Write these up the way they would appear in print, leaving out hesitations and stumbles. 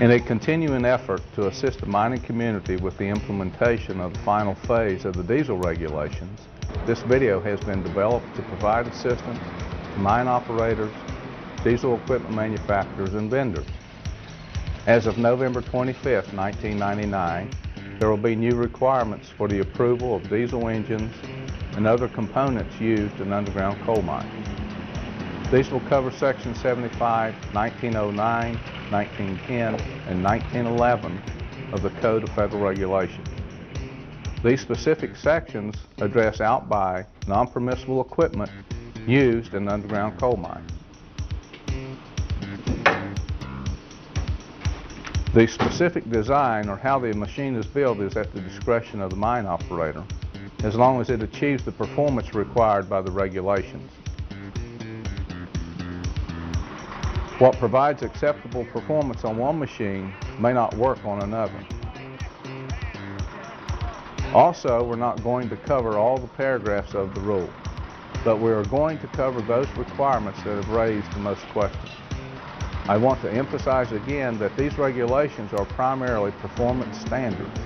In a continuing effort to assist the mining community with the implementation of the final phase of the diesel regulations, this video has been developed to provide assistance to mine operators, diesel equipment manufacturers, and vendors. As of November 25, 1999, there will be new requirements for the approval of diesel engines and other components used in underground coal mines. These will cover Section 75, 1909, 1910, and 1911 of the Code of Federal Regulations. These specific sections address out-by, non-permissible equipment used in underground coal mines. The specific design or how the machine is built is at the discretion of the mine operator, as long as it achieves the performance required by the regulations. What provides acceptable performance on one machine may not work on another. Also, we're not going to cover all the paragraphs of the rule, but we are going to cover those requirements that have raised the most questions. I want to emphasize again that these regulations are primarily performance standards,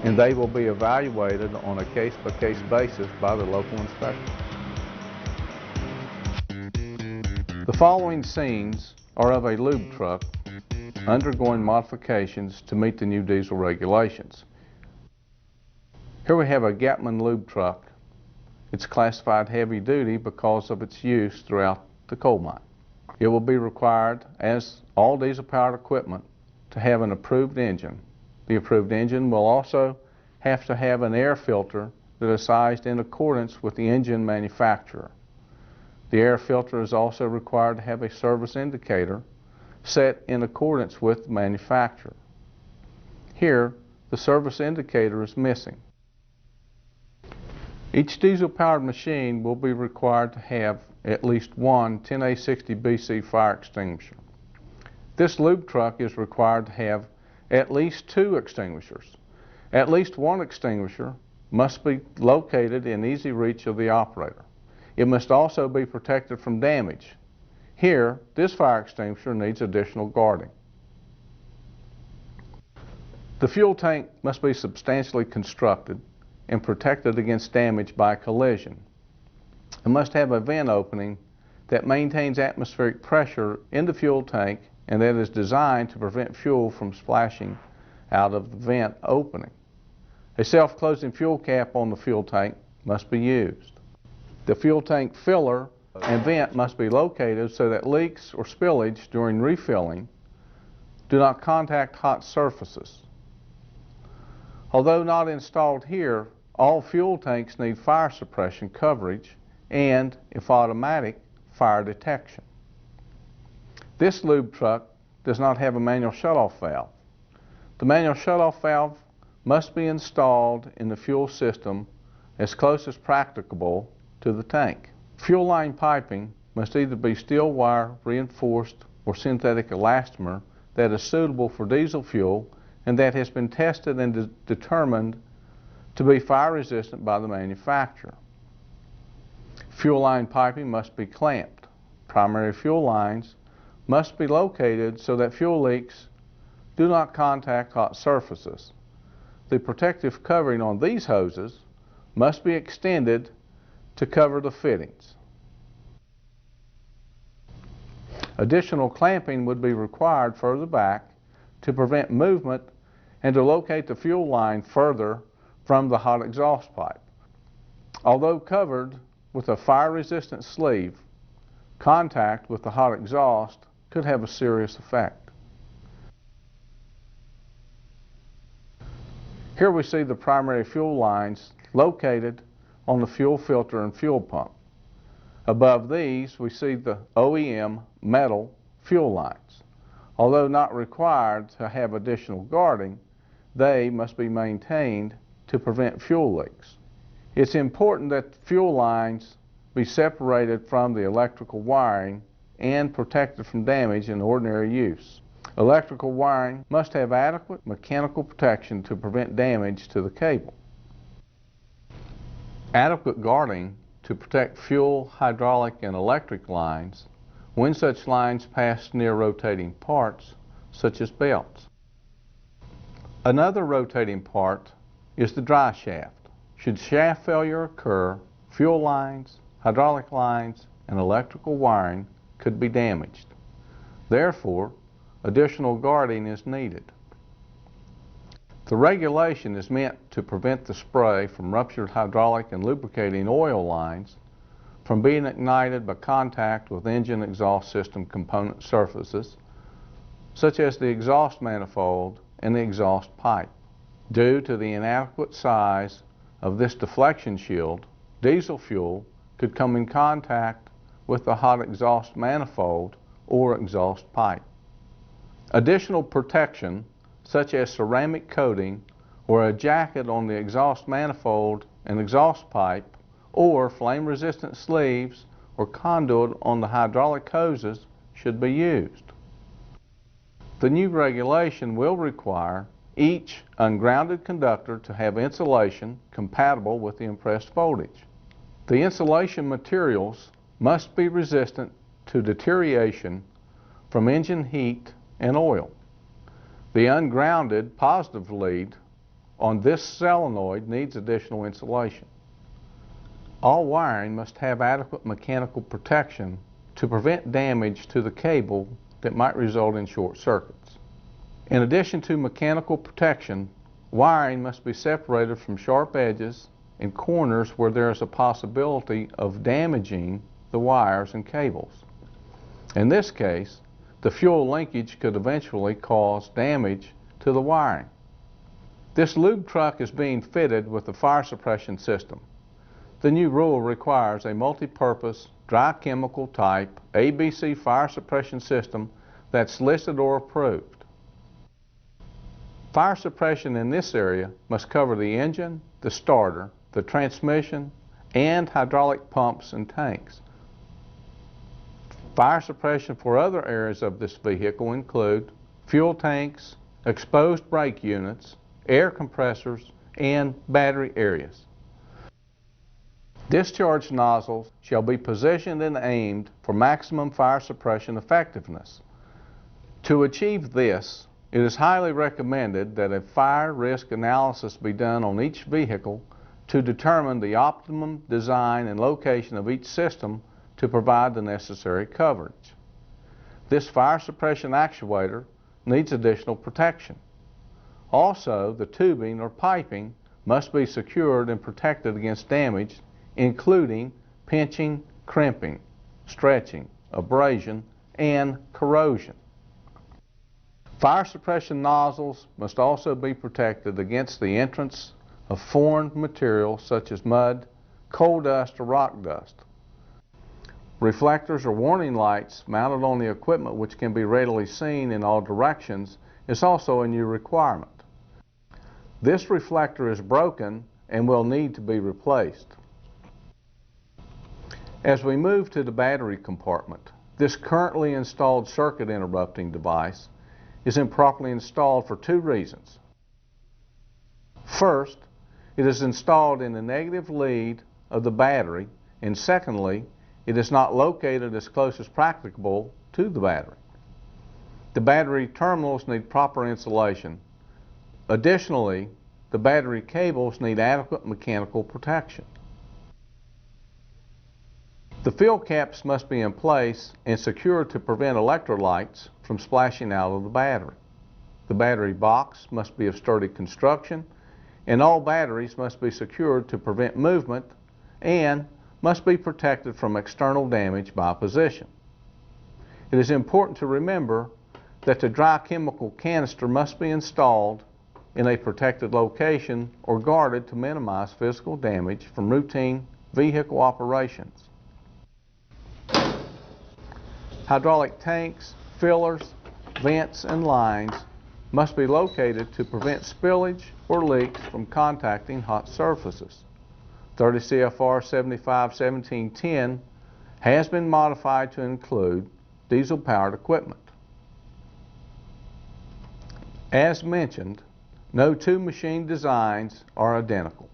and they will be evaluated on a case-by-case basis by the local inspector. The following scenes are of a lube truck undergoing modifications to meet the new diesel regulations. Here we have a Gatman lube truck. It's classified heavy duty because of its use throughout the coal mine. It will be required, as all diesel-powered equipment, to have an approved engine. The approved engine will also have to have an air filter that is sized in accordance with the engine manufacturer. The air filter is also required to have a service indicator set in accordance with the manufacturer. Here, the service indicator is missing. Each diesel-powered machine will be required to have at least one 10A60BC fire extinguisher. This lube truck is required to have at least 2 extinguishers. At least one extinguisher must be located in easy reach of the operator. It must also be protected from damage. Here, this fire extinguisher needs additional guarding. The fuel tank must be substantially constructed and protected against damage by collision. It must have a vent opening that maintains atmospheric pressure in the fuel tank and that is designed to prevent fuel from splashing out of the vent opening. A self-closing fuel cap on the fuel tank must be used. The fuel tank filler and vent must be located so that leaks or spillage during refilling do not contact hot surfaces. Although not installed here, all fuel tanks need fire suppression coverage and, if automatic, fire detection. This lube truck does not have a manual shutoff valve. The manual shutoff valve must be installed in the fuel system as close as practicable to the tank. Fuel line piping must either be steel wire reinforced or synthetic elastomer that is suitable for diesel fuel and that has been tested and determined to be fire resistant by the manufacturer. Fuel line piping must be clamped. Primary fuel lines must be located so that fuel leaks do not contact hot surfaces. The protective covering on these hoses must be extended to cover the fittings. Additional clamping would be required further back to prevent movement and to locate the fuel line further from the hot exhaust pipe. Although covered with a fire-resistant sleeve, contact with the hot exhaust could have a serious effect. Here we see the primary fuel lines located on the fuel filter and fuel pump. Above these, we see the OEM metal fuel lines. Although not required to have additional guarding, they must be maintained to prevent fuel leaks. It's important that fuel lines be separated from the electrical wiring and protected from damage in ordinary use. Electrical wiring must have adequate mechanical protection to prevent damage to the cable. Adequate guarding to protect fuel, hydraulic, and electric lines when such lines pass near rotating parts, such as belts. Another rotating part is the dry shaft. Should shaft failure occur, fuel lines, hydraulic lines, and electrical wiring could be damaged. Therefore, additional guarding is needed. The regulation is meant to prevent the spray from ruptured hydraulic and lubricating oil lines from being ignited by contact with engine exhaust system component surfaces, such as the exhaust manifold and the exhaust pipe. Due to the inadequate size of this deflection shield, diesel fuel could come in contact with the hot exhaust manifold or exhaust pipe. Additional protection, such as ceramic coating or a jacket on the exhaust manifold and exhaust pipe, or flame-resistant sleeves or conduit on the hydraulic hoses, should be used. The new regulation will require each ungrounded conductor to have insulation compatible with the impressed voltage. The insulation materials must be resistant to deterioration from engine heat and oil. The ungrounded positive lead on this solenoid needs additional insulation. All wiring must have adequate mechanical protection to prevent damage to the cable that might result in short circuits. In addition to mechanical protection, wiring must be separated from sharp edges and corners where there is a possibility of damaging the wires and cables. In this case, the fuel linkage could eventually cause damage to the wiring. This lube truck is being fitted with a fire suppression system. The new rule requires a multi-purpose, dry chemical type ABC fire suppression system that's listed or approved. Fire suppression in this area must cover the engine, the starter, the transmission, and hydraulic pumps and tanks. Fire suppression for other areas of this vehicle include fuel tanks, exposed brake units, air compressors, and battery areas. Discharge nozzles shall be positioned and aimed for maximum fire suppression effectiveness. To achieve this, it is highly recommended that a fire risk analysis be done on each vehicle to determine the optimum design and location of each system to provide the necessary coverage. This fire suppression actuator needs additional protection. Also, the tubing or piping must be secured and protected against damage, including pinching, crimping, stretching, abrasion, and corrosion. Fire suppression nozzles must also be protected against the entrance of foreign materials such as mud, coal dust, or rock dust. Reflectors or warning lights mounted on the equipment, which can be readily seen in all directions, is also a new requirement. This reflector is broken and will need to be replaced. As we move to the battery compartment, this currently installed circuit interrupting device is improperly installed for two reasons. First, it is installed in the negative lead of the battery, and secondly, it is not located as close as practicable to the battery. The battery terminals need proper insulation. Additionally, the battery cables need adequate mechanical protection. The fill caps must be in place and secured to prevent electrolytes from splashing out of the battery. The battery box must be of sturdy construction, and all batteries must be secured to prevent movement and must be protected from external damage by position. It is important to remember that the dry chemical canister must be installed in a protected location or guarded to minimize physical damage from routine vehicle operations. Hydraulic tanks, fillers, vents, and lines must be located to prevent spillage or leaks from contacting hot surfaces. 30 CFR 75-1710 has been modified to include diesel-powered equipment. As mentioned, no two machine designs are identical.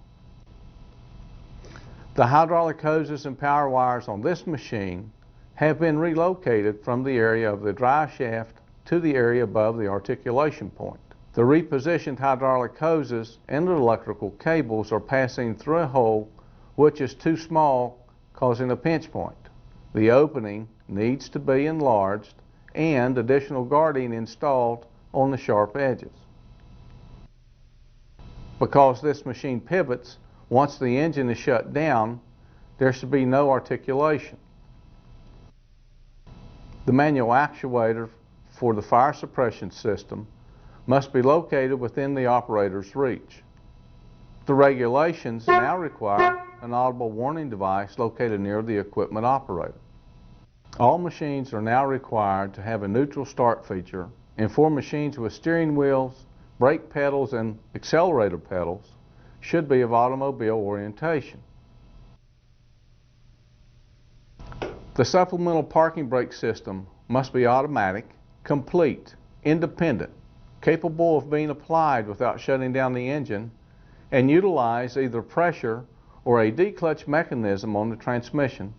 The hydraulic hoses and power wires on this machine have been relocated from the area of the drive shaft to the area above the articulation point. The repositioned hydraulic hoses and the electrical cables are passing through a hole which is too small, causing a pinch point. The opening needs to be enlarged and additional guarding installed on the sharp edges. Because this machine pivots, once the engine is shut down, there should be no articulation. The manual actuator for the fire suppression system must be located within the operator's reach. The regulations now require an audible warning device located near the equipment operator. All machines are now required to have a neutral start feature, and for machines with steering wheels, brake pedals, and accelerator pedals should be of automobile orientation. The supplemental parking brake system must be automatic, complete, independent, capable of being applied without shutting down the engine, and utilize either pressure or a declutch mechanism on the transmission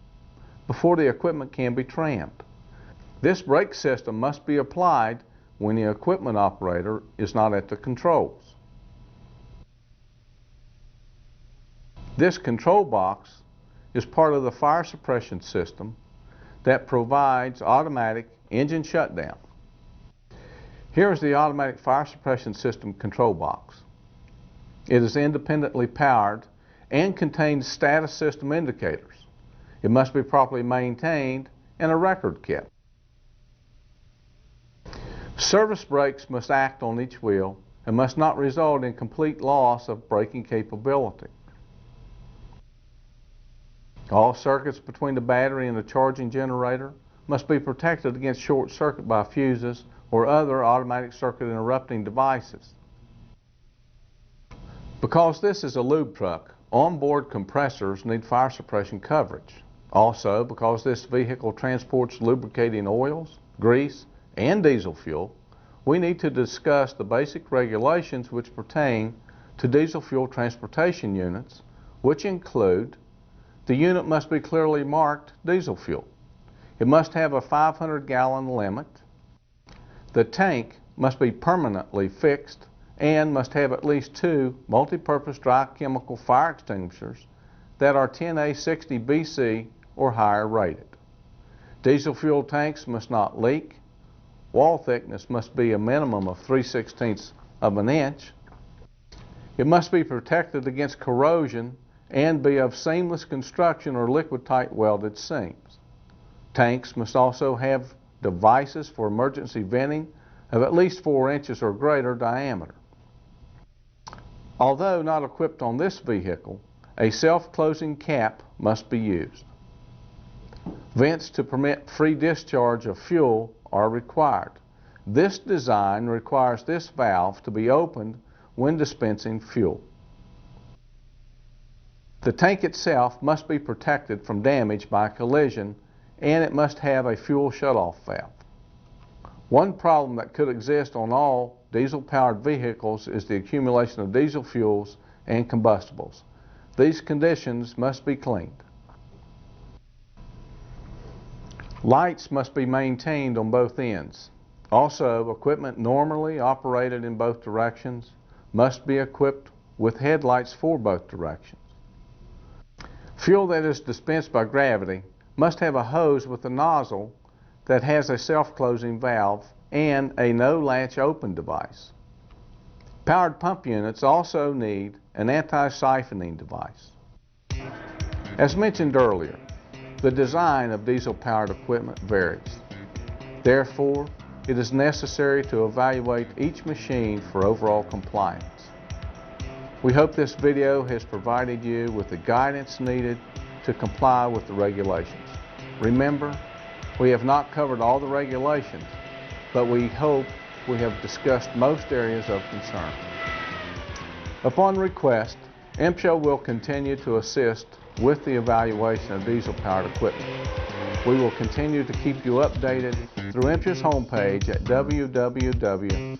before the equipment can be trammed. This brake system must be applied when the equipment operator is not at the controls. This control box is part of the fire suppression system that provides automatic engine shutdown. Here is the automatic fire suppression system control box. It is independently powered and contains status system indicators. It must be properly maintained and a record kept. Service brakes must act on each wheel and must not result in complete loss of braking capability. All circuits between the battery and the charging generator must be protected against short circuit by fuses or other automatic circuit interrupting devices. Because this is a lube truck, onboard compressors need fire suppression coverage. Also, because this vehicle transports lubricating oils, grease, and diesel fuel, we need to discuss the basic regulations which pertain to diesel fuel transportation units, which include: the unit must be clearly marked diesel fuel. It must have a 500-gallon limit. The tank must be permanently fixed and must have at least 2 multi-purpose dry chemical fire extinguishers that are 10A60 BC or higher rated. Diesel fuel tanks must not leak. Wall thickness must be a minimum of 3/16 of an inch. It must be protected against corrosion and be of seamless construction or liquid-tight welded seams. Tanks must also have devices for emergency venting of at least 4 inches or greater diameter. Although not equipped on this vehicle, a self-closing cap must be used. Vents to permit free discharge of fuel are required. This design requires this valve to be opened when dispensing fuel. The tank itself must be protected from damage by collision, and it must have a fuel shutoff valve. One problem that could exist on all diesel-powered vehicles is the accumulation of diesel fuels and combustibles. These conditions must be cleaned. Lights must be maintained on both ends. Also, equipment normally operated in both directions must be equipped with headlights for both directions. Fuel that is dispensed by gravity must have a hose with a nozzle that has a self-closing valve and a no-latch open device. Powered pump units also need an anti-siphoning device. As mentioned earlier, the design of diesel-powered equipment varies. Therefore, it is necessary to evaluate each machine for overall compliance. We hope this video has provided you with the guidance needed to comply with the regulations. Remember, we have not covered all the regulations, but we hope we have discussed most areas of concern. Upon request, MSHA will continue to assist with the evaluation of diesel-powered equipment. We will continue to keep you updated through MSHA's homepage at www.msha.gov.